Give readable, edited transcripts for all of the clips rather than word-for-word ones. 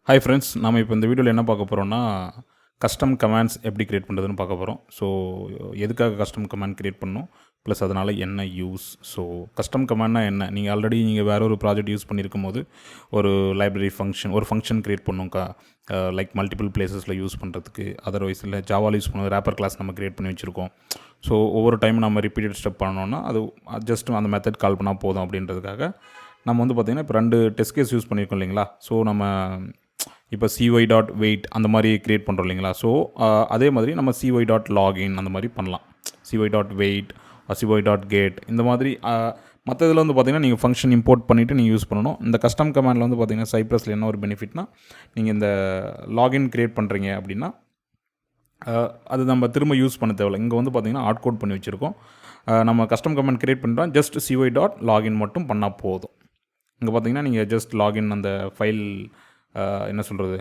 Hi friends, நம்ம இப்போ இந்த வீடியோவில் என்ன பார்க்க போகிறோம்னா கஸ்டம் கமாண்ட்ஸ் எப்படி கிரியேட் பண்ணுறதுன்னு பார்க்க போகிறோம். ஸோ எதுக்காக கஸ்டம் கமாண்ட் கிரியேட் பண்ணணும், ப்ளஸ் அதனால் என்ன யூஸ். ஸோ கஸ்டம் கமாண்ட்னா என்ன, நீங்கள் ஆல்ரெடி நீங்கள் வேறு ஒரு ப்ராஜெக்ட் யூஸ் பண்ணியிருக்கும் போது ஒரு லைப்ரரி ஃபங்க்ஷன் ஒரு ஃபங்க்ஷன் கிரியேட் பண்ணுவோம்க்கா, லைக் மல்டிபிள் பிளேசஸில் யூஸ் பண்ணுறதுக்கு. அதர்வைஸ் இல்லை ஜாவால் யூஸ் பண்ணுவோம், ரேப்பர் கிளாஸ் நம்ம கிரியேட் பண்ணி வச்சுருக்கோம். ஸோ ஒவ்வொரு டைம் நம்ம ரிப்பீட்டட் ஸ்டெப் பண்ணோன்னா அது ஜஸ்ட் அந்த மெத்தட் கால் பண்ணால் போதும் அப்படின்றதுக்காக நம்ம வந்து பார்த்திங்கன்னா இப்போ 2 டெஸ்ட் கேஸ் யூஸ் பண்ணியிருக்கோம் இல்லைங்களா. ஸோ நம்ம இப்போ cy.wait அந்த மாதிரி க்ரியேட் பண்ணுறோம் இல்லைங்களா. ஸோ அதே மாதிரி நம்ம cy.login அந்த மாதிரி பண்ணலாம். cy.wait cy.get இந்த மாதிரி மற்ற இதில் வந்து பார்த்திங்கன்னா நீங்கள் ஃபங்க்ஷன் இம்போர்ட் பண்ணிவிட்டு நீங்கள் யூஸ் பண்ணணும். இந்த கஸ்டம் கமாண்டில் வந்து பார்த்திங்கன்னா சைப்ரஸில் என்ன ஒரு பெனிஃபிட்னா, நீங்கள் இந்த லாகின் க்ரியேட் பண்ணுறீங்க அப்படின்னா அது நம்ம திரும்ப யூஸ் பண்ண தேவையில்லை. இங்கே வந்து பார்த்திங்கன்னா ஹார்ட் கோட் பண்ணி வச்சுருக்கோம். நம்ம கஸ்டம் கமாண்ட் க்ரியேட் பண்ணுறோம், ஜஸ்ட் cy.login மட்டும் பண்ணால் போதும். இங்கே பார்த்திங்கன்னா நீங்கள் ஜஸ்ட் லாகின் அந்த ஃபைல் என்ன சொல்கிறது,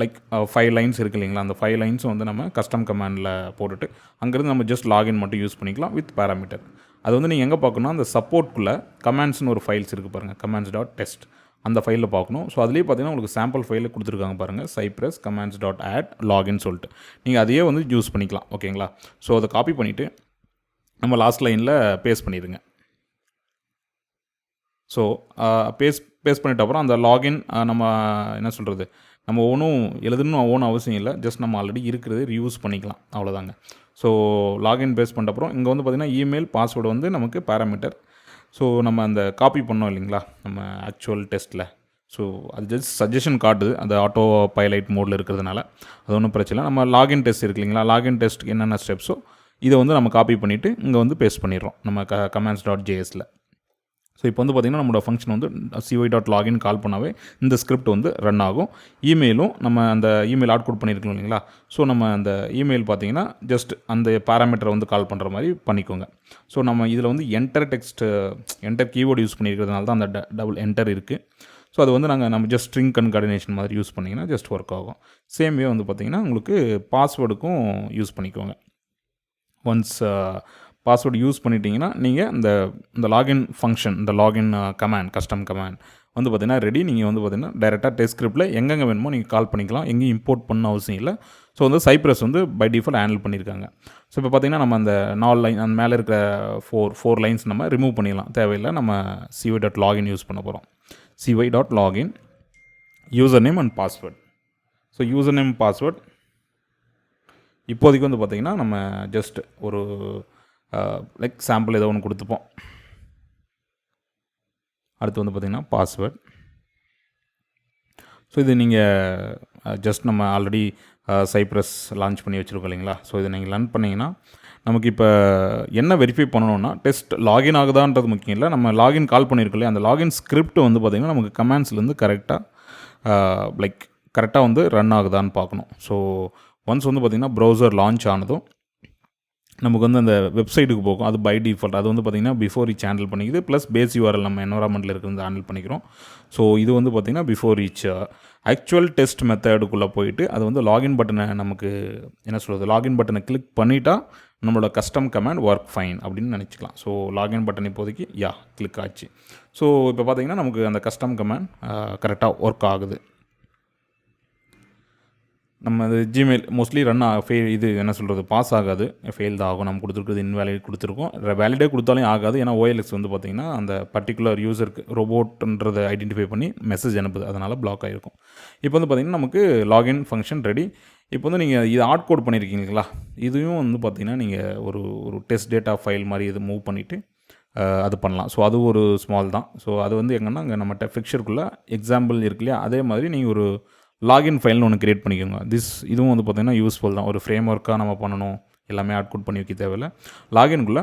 லைக் 5 லைன்ஸ் இருக்குது இல்லைங்களா. அந்த 5 லைன்ஸும் வந்து நம்ம கஸ்டம் கமாண்டில் போட்டுட்டு அங்கேருந்து நம்ம ஜஸ்ட் லாகின் மட்டும் யூஸ் பண்ணிக்கலாம் வித் பேராமீட்டர். அது வந்து நீங்கள் எங்கே பார்க்கணும், அந்த சப்போர்ட்குள்ளே கமாண்ட்ஸ்னு ஒரு ஃபைல்ஸ் இருக்குது பாருங்கள், commands.test அந்த ஃபைலில் பார்க்கணும். ஸோ அதுலேயே பார்த்தீங்கன்னா உங்களுக்கு சாம்பிள் ஃபைலில் கொடுத்துருக்காங்க பாருங்கள், Cypress commands.add login சொல்லிட்டு. நீங்கள் அதையே வந்து யூஸ் பண்ணிக்கலாம், ஓகேங்களா. ஸோ அதை காப்பி பண்ணிவிட்டு நம்ம லாஸ்ட் லைனில் பேஸ்ட் பண்ணிடுங்க. ஸோ பேஸ்ட் பண்ணிட்ட அப்புறம் அந்த லாகின் நம்ம என்ன சொல்கிறது, நம்ம எழுதணும்னு அவசியம் இல்லை, ஜஸ்ட் நம்ம ஆல்ரெடி இருக்கிறது ரியூஸ் பண்ணிக்கலாம், அவ்வளோதாங்க. ஸோ லாகின் பேஸ்ட் பண்ணிட்ட அப்புறம் இங்கே வந்து பார்த்திங்கன்னா இமெயில் பாஸ்வேர்டு வந்து நமக்கு பேராமீட்டர். ஸோ நம்ம அந்த காப்பி பண்ணோம் இல்லைங்களா நம்ம ஆக்சுவல் டெஸ்ட்டில். ஸோ அது ஜஸ்ட் சஜஷன் காட்டுது, அது ஆட்டோ பைலைட் மோடில் இருக்கிறதுனால அது ஒன்றும் பிரச்சனை இல்லை. நம்ம லாகின் டெஸ்ட் இருக்கு இல்லைங்களா, லாகின் டெஸ்ட்டுக்கு என்னென்ன ஸ்டெப்ஸோ இதை வந்து நம்ம காப்பி பண்ணிவிட்டு இங்கே வந்து பேஸ்ட் பண்ணிடுறோம் நம்ம commands.jsல. ஸோ இப்போ வந்து பார்த்திங்கன்னா நம்மளோட ஃபங்க்ஷன் வந்து cy.login கால் பண்ணாவே இந்த ஸ்கிரிப்ட் வந்து ரன் ஆகும். இமெயிலும் நம்ம அந்த இமெயில் அவுட்புட் பண்ணியிருக்கோம் இல்லைங்களா. ஸோ நம்ம அந்த இமெயில் பார்த்திங்கன்னா ஜஸ்ட் அந்த பேராமீட்டரை வந்து கால் பண்ணுற மாதிரி பண்ணிக்கோங்க. ஸோ நம்ம இதில் வந்து என்டர் கீவேர்டு யூஸ் பண்ணியிருக்கிறதுனால தான் அந்த டபுள் என்டர் இருக்குது. ஸோ அது வந்து நம்ம ஜஸ்ட் ஸ்ட்ரிங் கன்கார்டினேஷன் மாதிரி யூஸ் பண்ணிங்கன்னா ஜஸ்ட் ஒர்க் ஆகும். சேம்வே வந்து பார்த்திங்கன்னா உங்களுக்கு பாஸ்வேர்டுக்கும் யூஸ் பண்ணிக்கோங்க. ஒன்ஸ் பாஸ்வேர்டு யூஸ் பண்ணிட்டீங்கன்னா நீங்கள் இந்த லாகின் ஃபங்க்ஷன், இந்த லாகின் கமாண்ட் கஸ்டம் கமாண்ட் வந்து பார்த்திங்கன்னா ரெடி. நீங்கள் வந்து பார்த்திங்கன்னா டைரெக்டாக டெஸ்ட் ஸ்கிரிப்டில் எங்கெங்கே வேணுமோ நீங்கள் கால் பண்ணிக்கலாம், எங்கேயும் இம்போர்ட் பண்ண அவசியம் இல்லை. ஸோ வந்து சைப்ரஸ் வந்து பை டிஃபால்ட் ஹேண்டில் பண்ணியிருக்காங்க. ஸோ இப்போ பார்த்திங்கன்னா நம்ம அந்த 4 லைன் அந்த மேலே இருக்கிற ஃபோர் லைன்ஸ் நம்ம ரிமூவ் பண்ணிடலாம், தேவையில்லை. நம்ம cy.login யூஸ் பண்ண போகிறோம். cy.login user name and password. So user name password இப்போதைக்கு வந்து பார்த்திங்கன்னா நம்ம ஜஸ்ட் ஒரு லைக் சாம்பிள் ஏதோ ஒன்று கொடுத்துப்போம். அடுத்து வந்து பார்த்திங்கன்னா பாஸ்வேர்ட். ஸோ இது நீங்கள் ஜஸ்ட் நம்ம ஆல்ரெடி சைப்ரஸ் லான்ச் பண்ணி வச்சுருக்கோம் இல்லைங்களா. ஸோ இதை நீங்கள் லேர்ன் பண்ணிங்கன்னா நமக்கு இப்போ என்ன வெரிஃபை பண்ணணும்னா, டெஸ்ட் லாகின் ஆகுதான்றது முக்கியம் இல்லை, நம்ம லாகின் கால் பண்ணியிருக்கோம் இல்லையா, அந்த லாகின் ஸ்கிரிப்ட் வந்து பார்த்திங்கன்னா நமக்கு கமாண்ட்ஸ்லேருந்து கரெக்டாக வந்து ரன் ஆகுதான்னு பார்க்கணும். ஸோ ஒன்ஸ் வந்து பார்த்திங்கன்னா ப்ரௌசர் லான்ச் ஆனதும் நமக்கு வந்து அந்த வெப்சைட்டுக்கு போகும், அது பை டிஃபால்ட் அது வந்து பார்த்திங்கன்னா பிஃபோர் ரீச் ஹேண்டில் பண்ணிக்குது, ப்ளஸ் பேஸ் URL நம்ம என்வரான்மெண்ட்டில் இருக்கிறது ஹேண்டில் பண்ணிக்கிறோம். ஸோ இது வந்து பார்த்திங்கன்னா பிஃபோர் ரீச் ஆக்சுவல் டெஸ்ட் மெத்தடுக்குள்ளே போயிட்டு அது வந்து லாகின் பட்டனை நமக்கு என்ன சொல்கிறது, லாகின் பட்டனை கிளிக் பண்ணிட்டா நம்மளோட கஸ்டம் கமாண்ட் ஒர்க் ஃபைன் அப்படின்னு நினச்சிக்கலாம். ஸோ லாகின் பட்டன் இப்போதைக்கு கிளிக் ஆச்சு. ஸோ இப்போ பார்த்திங்கன்னா நமக்கு அந்த கஸ்டம் கமாண்ட் கரெக்டாக ஒர்க் ஆகுது. நம்ம அது ஜிமெயில் மோஸ்ட்லி இது என்ன சொல்கிறது, பாஸ் ஆகாது, ஃபெயில் தான் ஆகும். நம்ம கொடுத்துருக்குறது இன்வேலிட் கொடுத்துருக்கோம், வேலிடே கொடுத்தாலும் ஆகாது. ஏன்னா OLX வந்து பார்த்திங்கன்னா அந்த பர்டிகுலர் யூசருக்கு ரோபோட்ன்றதை ஐடென்டிஃபை பண்ணி மெசேஜ் அனுப்புது, அதனால் பிளாக் ஆகிருக்கும். இப்போ வந்து பார்த்திங்கன்னா நமக்கு லாகின் ஃபங்க்ஷன் ரெடி. இப்போ வந்து நீங்கள் இது ஹார்ட் கோட் பண்ணியிருக்கீங்களா, இதையும் வந்து பார்த்திங்கன்னா நீங்கள் ஒரு டெஸ்ட் டேட்டா ஃபைல் மாதிரி இது மூவ் பண்ணிவிட்டு அது பண்ணலாம். ஸோ அது ஒரு ஸ்மால் தான். ஸோ அது வந்து எங்கன்னா அங்கே நம்மகிட்ட ஃபிக்சருக்குள்ளே எக்ஸாம்பிள் இருக்கு இல்லையா, அதே மாதிரி நீங்கள் ஒரு லாகின் ஃபைல்னு ஒன்று க்ரியேட் பண்ணிக்கோங்க. இதுவும் வந்து பார்த்திங்கன்னா யூஸ்ஃபுல் தான். ஒரு ஃப்ரேம் ஒர்க்காக நம்ம பண்ணணும், எல்லாமே அவுட்புட் பண்ணி வைக்க தேவையில்லை. லாகின்குள்ளே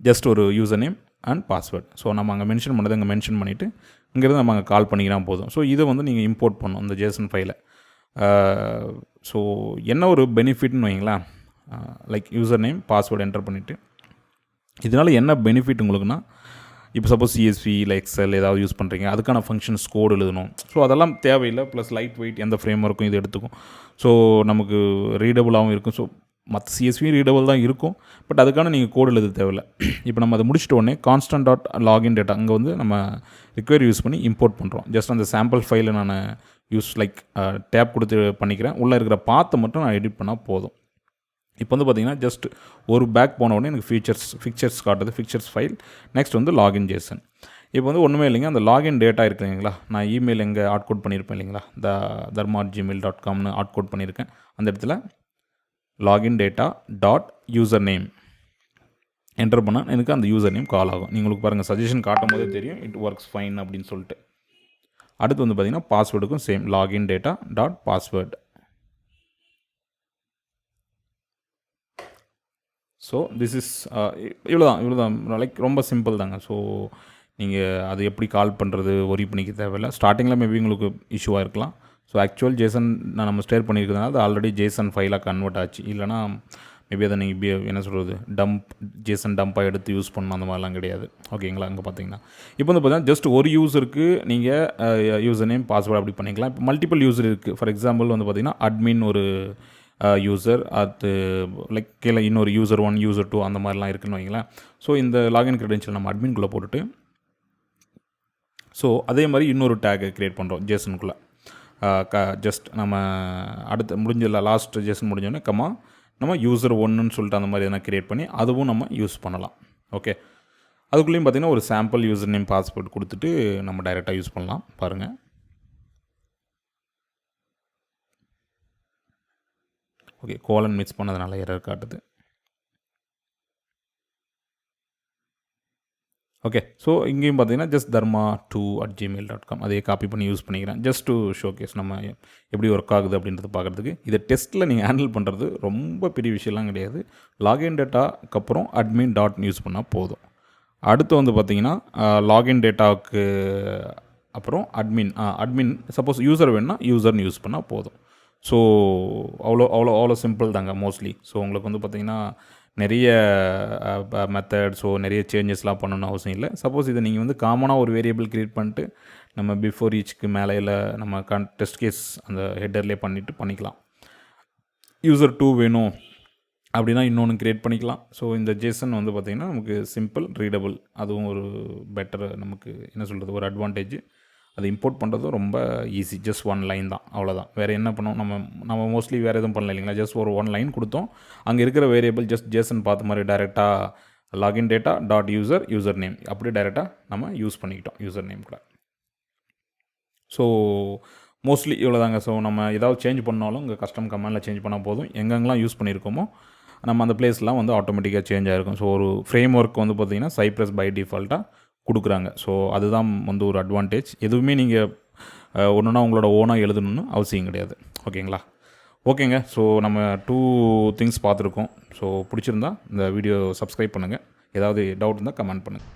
ஜஸ்ட் ஒரு user name and password. So நம்ம அங்கே மென்ஷன் பண்ணதை அங்கே மென்ஷன் பண்ணிவிட்டு இங்கேருந்து நம்ம அங்கே கால் பண்ணிக்கினா போதும். ஸோ இதை வந்து நீங்கள் இம்போர்ட் பண்ணணும் இந்த JSON ஃபைலை. ஸோ என்ன ஒரு பெனிஃபிட்னு வைங்களேன், like user name password enter பண்ணிவிட்டு இதனால் என்ன பெனிஃபிட் உங்களுக்குன்னா, இப்போ சப்போஸ் CSV இல்லை எக்ஸல் ஏதாவது யூஸ் பண்ணுறீங்க, அதுக்கான ஃபங்க்ஷன்ஸ் கோடு எழுதணும். ஸோ அதெல்லாம் தேவையில்லை. ப்ளஸ் லைட் வெயிட் எந்த ஃப்ரேம் ஒர்க்கும் இது எடுத்துக்கும். ஸோ நமக்கு ரீடபுளாகவும் இருக்கும். ஸோ மற்ற CSV ரீடபுள் தான் இருக்கும், பட் அதுக்கான நீங்கள் கோடு எழுத தேவையில்லை. இப்போ நம்ம அதை முடிச்சிட்ட உடனே constant.login டேட்டா அங்கே வந்து நம்ம ரிக்வயர் யூஸ் பண்ணி இம்போர்ட் பண்ணுறோம். ஜஸ்ட் அந்த சாம்பிள் ஃபைலை நான் யூஸ் லைக் டேப் கொடுத்து பண்ணிக்கிறேன். உள்ளே இருக்கிற பாத்தை மட்டும் நான் எடிட் பண்ணால் போதும். இப்போ வந்து பார்த்திங்கன்னா ஜஸ்ட் ஒரு பேக் போன உடனே எனக்கு ஃபிக்சர்ஸ் காட்டுது, ஃபிக்சர்ஸ் ஃபைல். நெக்ஸ்ட் வந்து லாகின் ஜேசன். இப்போ வந்து ஒன்றுமே இல்லைங்க, அந்த லாகின் டேட்டா இருக்குது இல்லைங்களா, நான் இமெயில் எங்கே கோட் பண்ணியிருப்பேன் இல்லைங்களா, dharma@gmail.comனு கோட் பண்ணியிருக்கேன். அந்த இடத்துல login data dot user name enter பண்ணால் எனக்கு அந்த யூசர் நேம் கால் ஆகும். உங்களுக்கு பாருங்கள் சஜஷன் காட்டும் போதே தெரியும் இட் ஒர்க்ஸ் ஃபைன் அப்படின்னு சொல்லிட்டு. அடுத்து வந்து பார்த்திங்கன்னா பாஸ்வேர்டுக்கும் same login data dot password. So this is இவ்வளோதான் லைக் ரொம்ப சிம்பிள் தாங்க. ஸோ நீங்கள் அது எப்படி கால் பண்ணுறது ஒரி பண்ணிக்க தேவையில்லை. ஸ்டார்டிங்கில் மேபி உங்களுக்கு இஷ்யூவாக இருக்கலாம். ஸோ ஆக்சுவல் ஜேசன் நான் ஸ்டேர் பண்ணியிருக்கிறதுனால அது ஆல்ரெடி ஜேசன் ஃபைலாக கன்வெர்ட் ஆச்சு. இல்லைனா மேபி அதை நீங்கள் என்ன சொல்கிறது ஜேசன் டம்பாக எடுத்து யூஸ் பண்ணணும், அந்த மாதிரிலாம் கிடையாது. ஓகேங்களா? அங்கே பார்த்தீங்கன்னா இப்போ வந்து பார்த்தீங்கன்னா ஜஸ்ட் ஒரு யூஸருக்கு நீங்கள் யூசர் நேம் பாஸ்வேர்டு அப்படி பண்ணிக்கலாம். இப்போ மல்டிபிள் யூசர் இருக்குது. ஃபார் எக்ஸாம்பிள் வந்து பார்த்திங்கன்னா அட்மின் ஒரு யூசர், அது லைக் கீழே இன்னொரு யூசர் 1 யூசர் 2 அந்த மாதிரிலாம் இருக்குன்னு வைங்களேன். ஸோ இந்த லாகின் க்ரெடென்ஷியல் நம்ம அட்மின்குள்ளே போட்டுட்டு ஸோ அதே மாதிரி இன்னொரு டேக்கை க்ரியேட் பண்ணுறோம் ஜேசனுக்குள்ளே. ஜஸ்ட் நம்ம அடுத்து முடிஞ்சதில்ல லாஸ்ட் ஜேசன் முடிஞ்சோடனே நம்ம யூசர் 1ன்னு சொல்லிட்டு அந்த மாதிரி எதனா க்ரியேட் பண்ணி அதுவும் நம்ம யூஸ் பண்ணலாம். ஓகே, அதுக்குள்ளேயும் பார்த்திங்கன்னா ஒரு சாம்பிள் யூசர் நேம் பாஸ்வேர்டு கொடுத்துட்டு நம்ம டைரெக்டாக யூஸ் பண்ணலாம். பாருங்கள், ஓகே, கோலன் மிக்ஸ் பண்ணதுனால எரர் காட்டுது. ஓகே, ஸோ இங்கேயும் பார்த்தீங்கன்னா ஜஸ்ட் dharma2@gmail.com அதே காப்பி பண்ணி யூஸ் பண்ணிக்கிறேன். ஜஸ்ட் டு ஷோகேஸ் நம்ம எப்படி ஒர்க் ஆகுது அப்படின்றத பார்க்குறதுக்கு. இதை டெஸ்ட்டில் நீங்கள் ஹேண்டில் பண்ணுறது ரொம்ப பெரிய விஷயம்லாம் கிடையாது. லாகின் டேட்டாக்கு அப்புறம் admin டாட் யூஸ் பண்ணால் போதும். அடுத்து வந்து பார்த்திங்கன்னா லாகின் டேட்டாவுக்கு அப்புறம் அட்மின் சப்போஸ் யூசர் வேணுன்னா யூசர்னு யூஸ் பண்ணால் போதும். ஸோ அவ்வளோ சிம்பிள் தாங்க மோஸ்ட்லி. ஸோ உங்களுக்கு வந்து பார்த்திங்கன்னா நிறைய மெத்தட்ஸோ நிறைய சேஞ்சஸ்லாம் பண்ணணும்னு அவசியம் இல்லை. சப்போஸ் இதை நீங்கள் வந்து காமனாக ஒரு வேரியபிள் க்ரியேட் பண்ணிட்டு நம்ம பிஃபோர் ஈச்சுக்கு மேலே நம்ம டெஸ்ட் கேஸ் அந்த ஹெட்டர்லேயே பண்ணிக்கலாம். யூசர் 2 வேணும் அப்படின்னா இன்னொன்று க்ரியேட் பண்ணிக்கலாம். ஸோ இந்த ஜேசன் வந்து பார்த்திங்கன்னா நமக்கு சிம்பிள் ரீடபிள், அதுவும் ஒரு பெட்டர் நமக்கு என்ன சொல்கிறது ஒரு அட்வான்டேஜ். அது இம்போர்ட் பண்ணுறதும் ரொம்ப ஈஸி, ஜஸ்ட் 1 லைன் தான், அவ்வளோதான். வேறு என்ன பண்ணோம் நம்ம மோஸ்ட்லி வேறு எதுவும் பண்ணல இல்லைங்களா. ஜஸ்ட் ஒரு 1 லைன் கொடுத்தோம், அங்கே இருக்கிற வேரியபிள் ஜஸ்ட் ஜேசன் பார்த்த மாதிரி டைரெக்டாக login data dot user name அப்படி டைரெக்டாக நம்ம யூஸ் பண்ணிக்கிட்டோம் யூசர் நேம் கூட. ஸோ மோஸ்ட்லி இவ்வளோதாங்க. ஸோ நம்ம ஏதாவது சேஞ்ச் பண்ணாலும் இங்கே கஸ்டம் கமாண்டில் சேஞ்ச் பண்ணால் போதும். எங்கெங்கெல்லாம் யூஸ் பண்ணியிருக்கோமோ நம்ம அந்த பிளேஸ்லாம் வந்து ஆட்டோமேட்டிக்காக சேஞ்ச் ஆகிருக்கும். ஸோ ஒரு ஃப்ரேம் ஒர்க் வந்து பார்த்திங்கன்னா Cypress பை டிஃபால்ட்டாக கொடுக்குறாங்க. ஸோ அதுதான் வந்து ஒரு அட்வான்டேஜ். எதுவுமே நீங்கள் ஒன்றுனா உங்களோட ஓனாக எழுதணும்னு அவசியம் கிடையாது. ஓகேங்களா? ஓகேங்க. ஸோ நம்ம 2 திங்ஸ் பார்த்துருக்கோம். ஸோ பிடிச்சிருந்தா இந்த வீடியோ சப்ஸ்கிரைப் பண்ணுங்கள். ஏதாவது டவுட் இருந்தால் கமெண்ட் பண்ணுங்கள்.